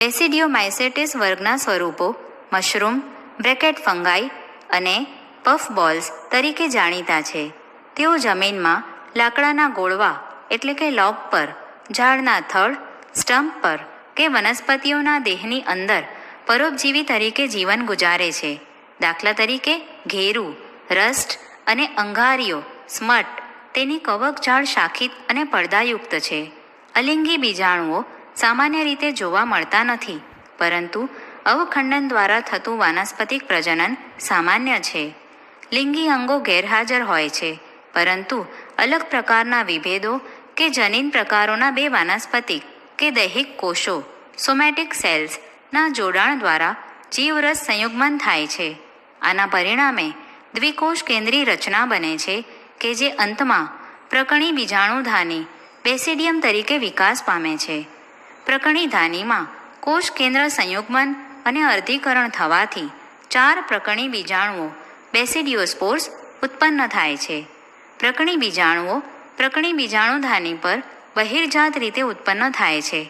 બેસિડિયોમાઇસેટિસ વર્ગના સ્વરૂપો mushroom, bracket ફંગાઈ અને પફ બોલ્સ તરીકે જાણીતા છે. તેઓ જમીનમાં લાકડાના ગોળવા એટલે કે લોગ પર, ઝાડના થડ, સ્ટમ્પ પર કે વનસ્પતિઓના દેહની અંદર પરોપજીવી તરીકે જીવન ગુજારે છે. દાખલા તરીકે ઘેરું, રસ્ટ અને અંગારીઓ સ્મટ તેની કવકજાળ શાખિત અને પડદાયુક્ત છે. અલિંગી બીજાણુઓ સામાન્ય રીતે જોવા મળતા નથી, પરંતુ અવખંડન દ્વારા થતું વાનસ્પતિક પ્રજનન સામાન્ય છે. લિંગી અંગો ગેરહાજર હોય છે, પરંતુ અલગ પ્રકારના વિભેદો કે જનીન પ્રકારોના બે વાનસ્પતિક કે દૈહિક કોષો સોમેટિક સેલ્સના જોડાણ દ્વારા જીવરસ સંયુગ્મન થાય છે. આના પરિણામે દ્વિકોષ કેન્દ્રી રચના બને છે કે જે અંતમાં પ્રકણી બીજાણુધાની બેસિડિયમ તરીકે વિકાસ પામે છે. પ્રકણી ધાનીમાં કોષ કેન્દ્ર સંયુગ્મન અને અર્ધીકરણ થવાથી 4 પ્રકણી બીજાણુઓ બેસિડિયોસ્પોર્સ ઉત્પન્ન થાય છે. પ્રકણી બીજાણુઓ પ્રકણી બીજાણુધાની પર બહિર્જાત રીતે ઉત્પન્ન થાય છે.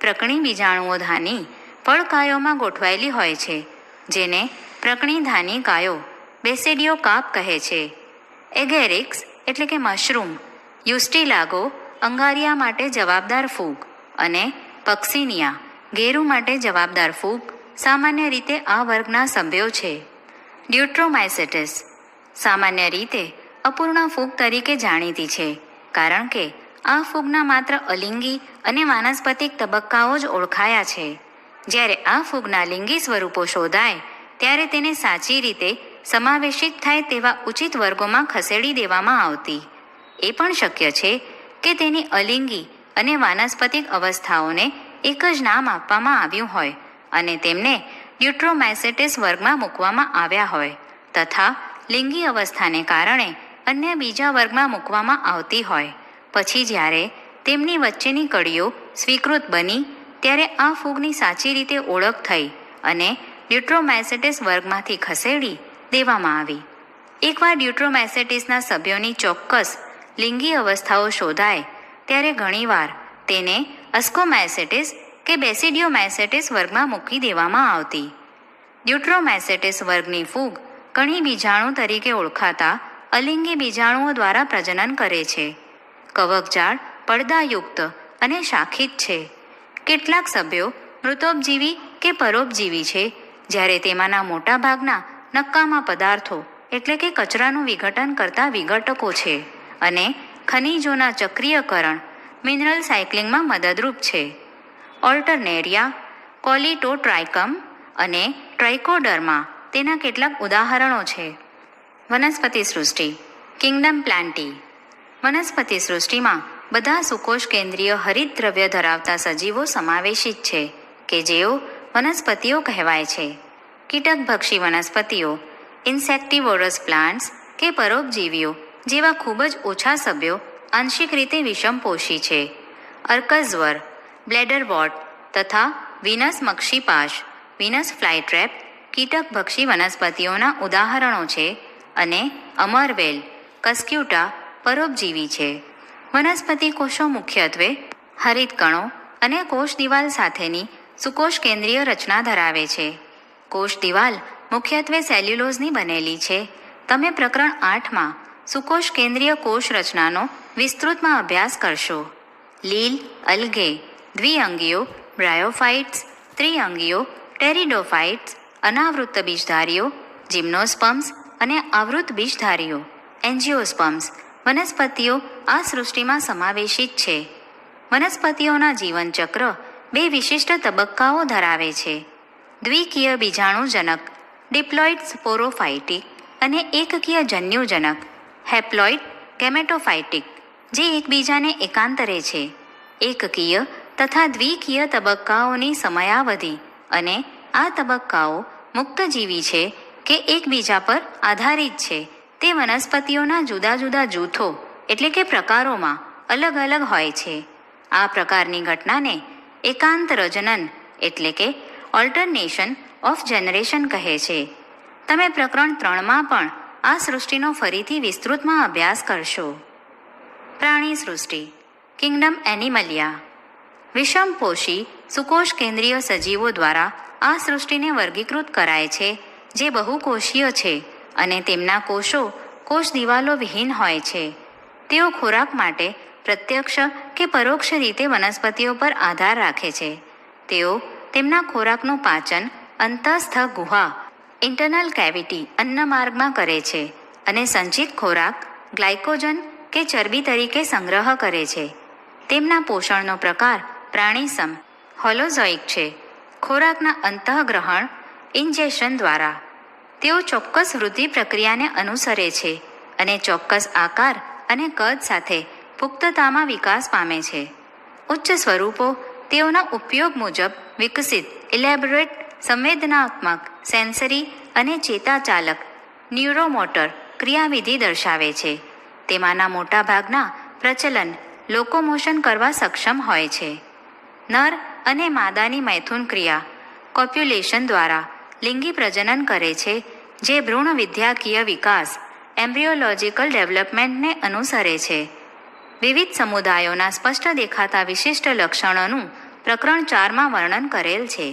પ્રકણી બીજાણુઓ ધાની ફળકાયોમાં ગોઠવાયેલી હોય છે, જેને પ્રકણી ધાની કાયો બેસિડિયોકાર્પ કહે છે. એગેરિક્સ એટલે કે મશરૂમ, યુસ્ટિલાગો અંગારિયા માટે જવાબદાર ફૂગ અને પક્સિનિયા ગેરુ માટે જવાબદાર ફૂગ સામાન્ય રીતે આ વર્ગના સભ્યો છે. ડ્યુટ્રોમાઇસેટિસ સામાન્ય રીતે અપૂર્ણ ફૂગ તરીકે જાણીતી છે, કારણ કે આ ફૂગના માત્ર અલિંગી અને વાનસ્પતિક તબક્કાઓ જ ઓળખાયા છે. જ્યારે આ ફૂગના લિંગી સ્વરૂપો શોધાય ત્યારે તેને સાચી રીતે સમાવેશિત થાય તેવા ઉચિત વર્ગોમાં ખસેડી દેવામાં આવતી. એ પણ શક્ય છે કે તેની અલિંગી અને વાનસ્પતિક અવસ્થાઓને એક જ નામ આપવામાં આવ્યું હોય અને તેમને ડ્યુટ્રોમાઇસેટિસ વર્ગમાં મૂકવામાં આવ્યા હોય, તથા લિંગી અવસ્થાને કારણે અન્ય બીજા વર્ગમાં મૂકવામાં આવતી હોય. પછી જ્યારે તેમની વચ્ચેની કડીઓ સ્વીકૃત બની ત્યારે આ ફૂગની સાચી રીતે ઓળખ થઈ અને ડ્યુટ્રોમાઇસેટિસ વર્ગમાંથી ખસેડી દેવામાં આવી. એકવાર ડ્યુટ્રોમાઇસેટિસના સભ્યોની ચોક્કસ લિંગી અવસ્થાઓ શોધાય ત્યારે ઘણીવાર તેને અસ્કોમાઇસેટિસ કે બેસિડિયોમાઇસેટિસ વર્ગમાં મૂકી દેવામાં આવતી. ડ્યુટ્રોમાઇસેટિસ વર્ગની ફૂગ ઘણી બીજાણુ તરીકે ઓળખાતા અલિંગી બીજાણુઓ દ્વારા પ્રજનન કરે છે. કવકજાળ પડદાયુક્ત અને શાખિત છે. કેટલાક સભ્યો મૃતોપજીવી કે પરોપજીવી છે, જ્યારે તેમાંના મોટા ભાગના નક્કામાં પદાર્થો એટલે કે કચરાનું વિઘટન કરતા વિઘટકો છે અને ખનિજોના ચક્રીયકરણ મિનરલ સાયક્લિંગમાં મદદરૂપ છે. ઓલ્ટરનેરિયા, કોલિટોટ્રાઇકમ અને ટ્રાઇકોડર્મા તેના કેટલાક ઉદાહરણો છે. વનસ્પતિ સૃષ્ટિ કિંગડમ પ્લાન્ટી. વનસ્પતિ સૃષ્ટિમાં બધા સુકોષ કેન્દ્રીય હરિતદ્રવ્ય ધરાવતા સજીવો સમાવેશિત છે કે જેઓ વનસ્પતિઓ કહેવાય છે. કીટકભક્ષી વનસ્પતિઓ, ઇન્સેક્ટિવોરસ પ્લાન્ટ્સ કે પરોપજીવીઓ જેવા ખૂબ જ ઓછા સભ્યો આંશિક રીતે વિષમપોષી છે. અર્કઝવર, બ્લેડરવોર્ટ તથા વિનસ મક્ષીપાશ, વિનસ ફ્લાયટ્રેપ કીટકભક્ષી વનસ્પતિઓના ઉદાહરણો છે અને અમરવેલ, કસ્ક્યુટા પરોપજીવી છે. વનસ્પતિ કોષો મુખ્યત્વે હરિતકણો અને કોષ દિવાલ સાથેની સુકોષ કેન્દ્રીય રચના ધરાવે છે. કોષ દિવાલ મુખ્યત્વે સેલ્યુલોઝની બનેલી છે. તમે પ્રકરણ 8માં સુકોષ કેન્દ્રીય કોષ રચનાનો વિસ્તૃતમાં અભ્યાસ કરશો. લીલ અલ્ગે, દ્વિઅંગીઓ બ્રાયોફાઇટ્સ, ત્રિઅંગીઓ ટેરિડોફાઇટ્સ, અનાવૃત્ત બીજધારીઓ જિમ્નોસ્પમ્સ અને આવૃત બીજધારીઓ એન્જિયોસ્પમ્સ વનસ્પતિઓ આ સૃષ્ટિમાં સમાવેશિત છે. વનસ્પતિઓના જીવનચક્ર બે વિશિષ્ટ તબક્કાઓ ધરાવે છે. દ્વિકીય બીજાણુજનક ડિપ્લોઇડ સ્પોરોફાઇટિક અને એકકીય જન્યુજનક હેપ્લોઇડ ગેમેટોફાઇટિક જે એકબીજાને એકાંતરે છે. એકકીય તથા દ્વિકીય તબક્કાઓની સમયાવધિ અને આ તબક્કાઓ મુક્તજીવી છે કે એકબીજા પર આધારિત છે તે વનસ્પતિઓના જુદા જુદા જૂથો એટલે કે પ્રકારોમાં અલગ અલગ હોય છે. આ પ્રકારની ઘટનાને એકાંત રજનન એટલે કે ઓલ્ટરનેશન ઓફ જનરેશન કહે છે. તમે પ્રકરણ 3માં પણ આ સૃષ્ટિનો ફરીથી વિસ્તૃતમાં અભ્યાસ કરશો. પ્રાણી સૃષ્ટિ કિંગડમ એનિમલિયા. વિષમપોષી સુકોષ કેન્દ્રીય સજીવો દ્વારા આ સૃષ્ટિને વર્ગીકૃત કરાય છે, જે બહુકોષીય છે અને તેમના કોષો કોષ દિવાલો વિહીન હોય છે. તેઓ ખોરાક માટે પ્રત્યક્ષ કે પરોક્ષ રીતે વનસ્પતિઓ પર આધાર રાખે છે. તેઓ તેમના ખોરાકનું પાચન અંતઃસ્થ ગુહા ઇન્ટરનલ કેવિટી અન્નમાર્ગમાં કરે છે અને સંચિત ખોરાક ગ્લાયકોજન કે ચરબી તરીકે સંગ્રહ કરે છે. તેમના પોષણનો પ્રકાર પ્રાણીસમ હોલોઝોઇક છે. ખોરાકના અંતઃગ્રહણ ઇન્જેક્શન દ્વારા તેઓ ચોક્કસ વૃદ્ધિ પ્રક્રિયાને અનુસરે છે અને ચોક્કસ આકાર અને કદ સાથે પુખ્તતામાં વિકાસ પામે છે. ઉચ્ચ સ્વરૂપો તેઓના ઉપયોગ મુજબ વિકસિત ઇલેબોરેટ સંવેદનાત્મક સેન્સરી અને ચેતાચાલક ન્યુરોમોટર ક્રિયાવિધિ દર્શાવે છે. તેમાંના મોટાભાગના પ્રચલન લોકોમોશન કરવા સક્ષમ હોય છે. નર અને માદાની મૈથુન ક્રિયા કોપ્યુલેશન દ્વારા લિંગી પ્રજનન કરે છે, જે ભ્રૂણ વિદ્યાકીય વિકાસ એમ્બ્રિયોલોજિકલ ડેવલપમેન્ટને અનુસરે છે. વિવિધ સમુદાયોના સ્પષ્ટ દેખાતા વિશિષ્ટ લક્ષણોનું પ્રકરણ 4માં વર્ણન કરેલ છે.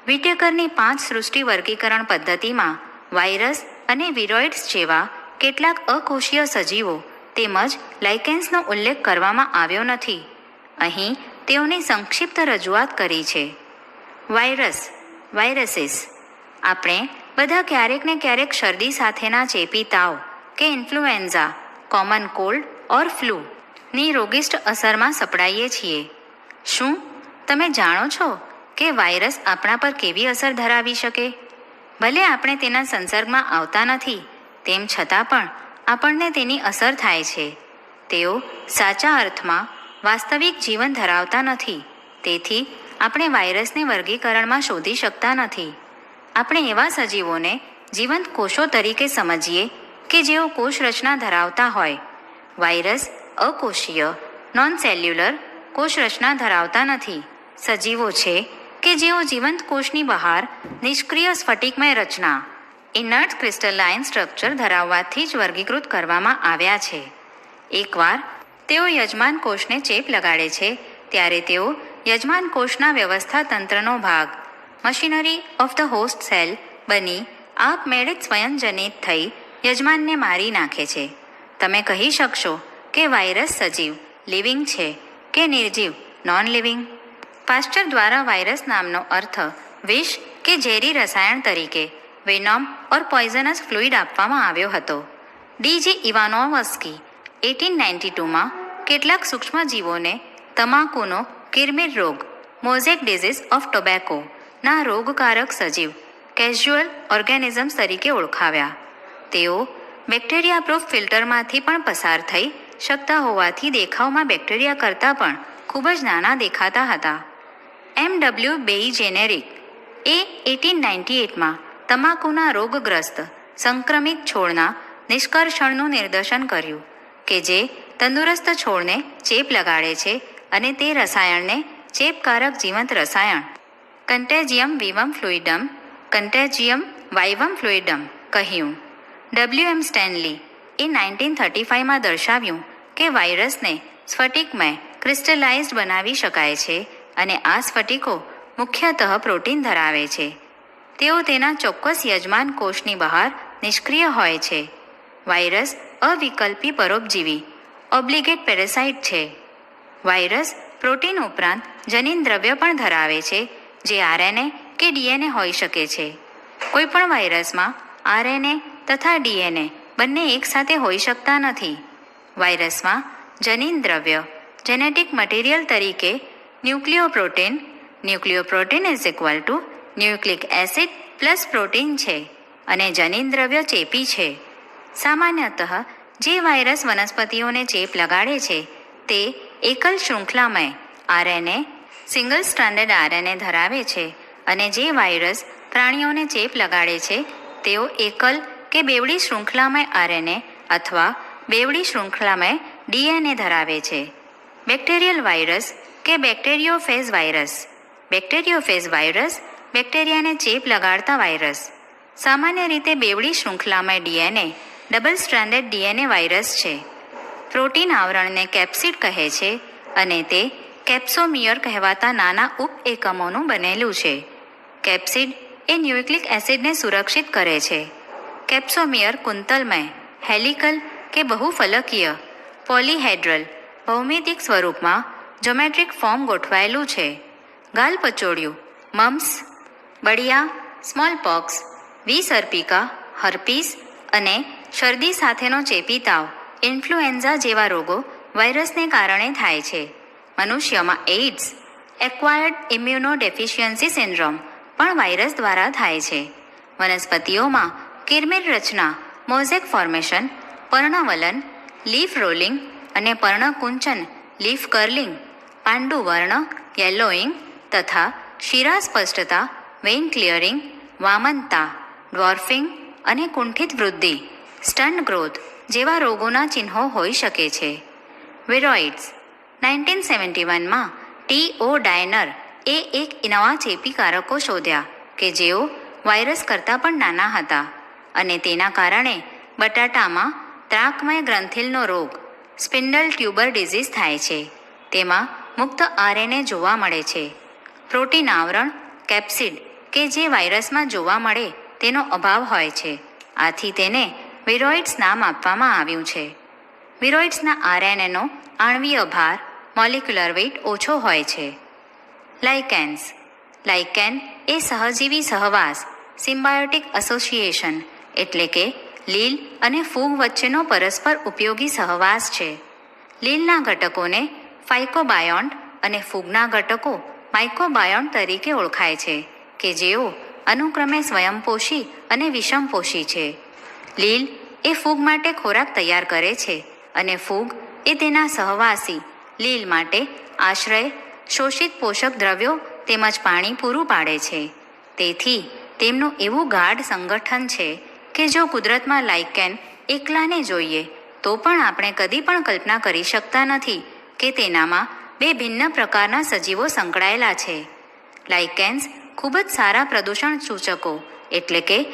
વિટેકરની 5 સૃષ્ટિ વર્ગીકરણ પદ્ધતિમાં વાયરસ અને વિરોઇડ્સ જેવા કેટલાક અકોષીય સજીવો તેમજ લાઇકેન્સનો ઉલ્લેખ કરવામાં આવ્યો નથી. અહીં તેઓની સંક્ષિપ્ત રજૂઆત કરી છે. વાયરસીસ આપણે બધા ક્યારેક ને ક્યારેક શરદી સાથેના ચેપી તાવ કે ઇન્ફ્લુએન્ઝા, કોમન કોલ્ડ ઓર ફ્લૂ ની રોગિષ્ટ અસરમાં સપડાઈએ છીએ. શું તમે જાણો છો કે વાયરસ આપણા પર કેવી અસર ધરાવી શકે? ભલે આપણે તેના સંસર્ગમાં આવતા નથી, તેમ છતાં પણ આપણને તેની અસર થાય છે. તેઓ સાચા અર્થમાં વાસ્તવિક જીવન ધરાવતા નથી, તેથી આપણે વાયરસને વર્ગીકરણમાં શોધી શકતા નથી. આપણે એવા સજીવોને જીવંત કોષો તરીકે સમજીએ કે જેઓ કોષ રચના ધરાવતા હોય. વાયરસ અકોષીય નોન સેલ્યુલર કોષ રચના ધરાવતા નથી. સજીવો છે કે જેઓ જીવંત કોષની બહાર નિષ્ક્રિય સ્ફટિકમય રચના ઇનર્ટ ક્રિસ્ટલાઇન સ્ટ્રક્ચર ધરાવવાથી જ વર્ગીકૃત કરવામાં આવ્યા છે. એકવાર તેઓ યજમાન કોષને ચેપ લગાડે છે ત્યારે તેઓ યજમાન કોષના વ્યવસ્થા તંત્રનો ભાગ machinery of the host cell બની આપમેળે જ સ્વયંજનિત થઈ યજમાનને મારી નાખે છે. તમે કહી શકશો કે વાયરસ સજીવ લિવિંગ છે કે નિર્જીવ નોન લિવિંગ? પાસ્ચર દ્વારા વાયરસ નામનો અર્થ વિષ કે ઝેરી રસાયણ તરીકે વેનોમ ઓર પોઈઝનસ ફ્લુઇડ આપવામાં આવ્યો હતો. ડી.જે. ઇવાનોવસ્કી 1892માં કેટલાક સૂક્ષ્મજીવોને તમાકુનો કિરમિર રોગ મોઝેક ડિઝીઝ ઓફ ટોબેકો ના રોગકારક સજીવ કેઝ્યુઅલ ઓર્ગેનિઝમ્સ તરીકે ઓળખાવ્યા. તેઓ બેક્ટેરિયા પ્રૂફ ફિલ્ટરમાંથી પણ પસાર થઈ શકતા હોવાથી દેખાવમાં બેક્ટેરિયા કરતાં પણ ખૂબ જ નાના દેખાતા હતા. એમ.ડબલ્યુ. બેઈ જેનેરિક એ 1898માં તમાકુના રોગગ્રસ્ત સંક્રમિત છોડના નિષ્કર્ષણનું નિદર્શન કર્યું કે જે તંદુરસ્ત છોડને ચેપ લગાડે છે અને તે રસાયણને ચેપકારક જીવંત રસાયણ કન્ટેજિયમ વાઇવમ ફ્લુઇડમ કહ્યું. ડબલ્યુ.એમ. સ્ટેનલી એ 1935માં દર્શાવ્યું કે વાયરસને સ્ફટિકમય ક્રિસ્ટલાઇઝ્ડ બનાવી શકાય છે અને આ સ્ફટિકો મુખ્યતઃ પ્રોટીન ધરાવે છે. તેઓ તેના ચોક્કસ યજમાન કોષની બહાર નિષ્ક્રિય હોય છે. વાયરસ અવિકલ્પી પરોપજીવી ઓબ્લિગેટ પેરાસાઇટ છે. વાયરસ પ્રોટીન ઉપરાંત જનીન દ્રવ્ય પણ ધરાવે છે, જે આરએનએ કે ડીએનએ હોઈ શકે છે. કોઈપણ વાયરસમાં આરએનએ તથા ડીએનએ બંને એકસાથે હોઈ શકતા નથી. વાયરસમાં જનીન દ્રવ્ય જેનેટિક મટીરિયલ તરીકે nucleoprotein is equal to nucleic acid plus protein છે અને જનીન દ્રવ્ય ચેપી છે. સામાન્યતઃ જે વાયરસ વનસ્પતિઓને ચેપ લગાડે છે તે એકલ શૃંખલામય આરએનએ સિંગલ સ્ટ્રાન્ડેડ આરએનએ ધરાવે છે અને જે વાયરસ પ્રાણીઓને ચેપ લગાડે છે તેઓ એકલ કે બેવડી શૃંખલામય આરએનએ અથવા બેવડી શૃંખલામય ડીએનએ ધરાવે છે. બેક્ટેરિયલ વાયરસ કે બેક્ટેરિયોફેજ વાયરસ બેક્ટેરિયાને ચેપ લગાડતા વાયરસ. સામાન્ય રીતે બેવડી શૃંખલામય ડીએનએ ડબલ સ્ટ્રાન્ડેડ ડીએનએ વાયરસ છે. પ્રોટીન આવરણને કેપ્સિડ કહે છે અને તે કેપ્સોમિયર કહેવાતા નાના ઉપ એકમોનું બનેલું છે. કેપ્સિડ એ ન્યુક્લિક એસિડને સુરક્ષિત કરે છે. કેપ્સોમિયર કુંતલમય, હેલિકલ કે બહુફલકીય, પોલીહેડ્રલ, ભૌમિતિક સ્વરૂપમાં જ્યોમેટ્રિક ફોર્મ ગોઠવાયેલું છે. ગાલપચોડિયું, મમ્સ, બળિયા, સ્મોલપોક્સ, વિસર્પિકા, હર્પીસ અને શરદી સાથેનો ચેપી તાવ, ઇન્ફ્લુએન્ઝા જેવા રોગો વાયરસને કારણે થાય છે. મનુષ્યમાં એઇડ્સ, એક્વાયર્ડ ઇમ્યુનોડેફિશિયન્સી સિન્ડ્રોમ પણ વાયરસ દ્વારા થાય છે. વનસ્પતિઓમાં કિરમિર રચના, મોઝેક ફોર્મેશન, પર્ણવલન, લીફ રોલિંગ અને પર્ણકુંચન, લીફ કર્લિંગ, પાંડુવર્ણ, યેલોઇંગ તથા શિરા સ્પષ્ટતા, વેઇન ક્લિયરિંગ, વામનતા, ડ્વોર્ફિંગ અને કુંઠિત વૃદ્ધિ, સ્ટન્ટ ગ્રોથ જેવા રોગોના ચિહ્નો હોઈ શકે છે. વિરોઇડ્સ. 1971માં T.O. ડાયનર એ એક નવા ચેપી કારકો શોધ્યા કે જેઓ વાયરસ કરતાં પણ નાના હતા અને તેના કારણે બટાટામાં ત્રાકમય ગ્રંથિલનો રોગ, સ્પિન્ડલ ટ્યુબર ડિઝીઝ થાય છે. તેમાં મુક્ત RNA જોવા મળે છે. પ્રોટીન આવરણ, કેપ્સિડ કે જે વાયરસમાં જોવા મળે તેનો અભાવ હોય છે. આથી તેને વિરોઇડ્સ નામ આપવામાં આવ્યું છે. વિરોઇડ્સના RNAનો આણ્વીય ભાર, મોલિક્યુલર વેઇટ ઓછો હોય છે. લાઇકેન્સ. લાઇકેન એ સહજીવી સહવાસ, સિમ્બાયોટિક એસોસિએશન એટલે કે લીલ અને ફૂગ વચ્ચેનો પરસ્પર ઉપયોગી સહવાસ છે. લીલના ઘટકોને ફાઇકોબાયોન્ટ અને ફૂગના ઘટકો માઇકોબાયોન્ટ તરીકે ઓળખાય છે કે જેઓ અનુક્રમે સ્વયંપોષી અને વિષમપોષી છે. લીલ એ ફૂગ માટે ખોરાક તૈયાર કરે છે અને ફૂગ એ તેના સહવાસી લીલ માટે આશ્રય, શોષિત પોષક દ્રવ્યો તેમજ પાણી પૂરું પાડે છે. તેથી તેમનું એવું ગાઢ સંગઠન છે કે જો કુદરતમાં લાઇકેન એકલાને જોઈએ તો પણ આપણે કદી પણ કલ્પના કરી શકતા નથી કે તેનામાં બે ભિન્ન પ્રકારના સજીવો સંકળાયેલા છે. લાઇકેન્સ ખૂબ જ સારા પ્રદૂષણ સૂચકો એટલે કે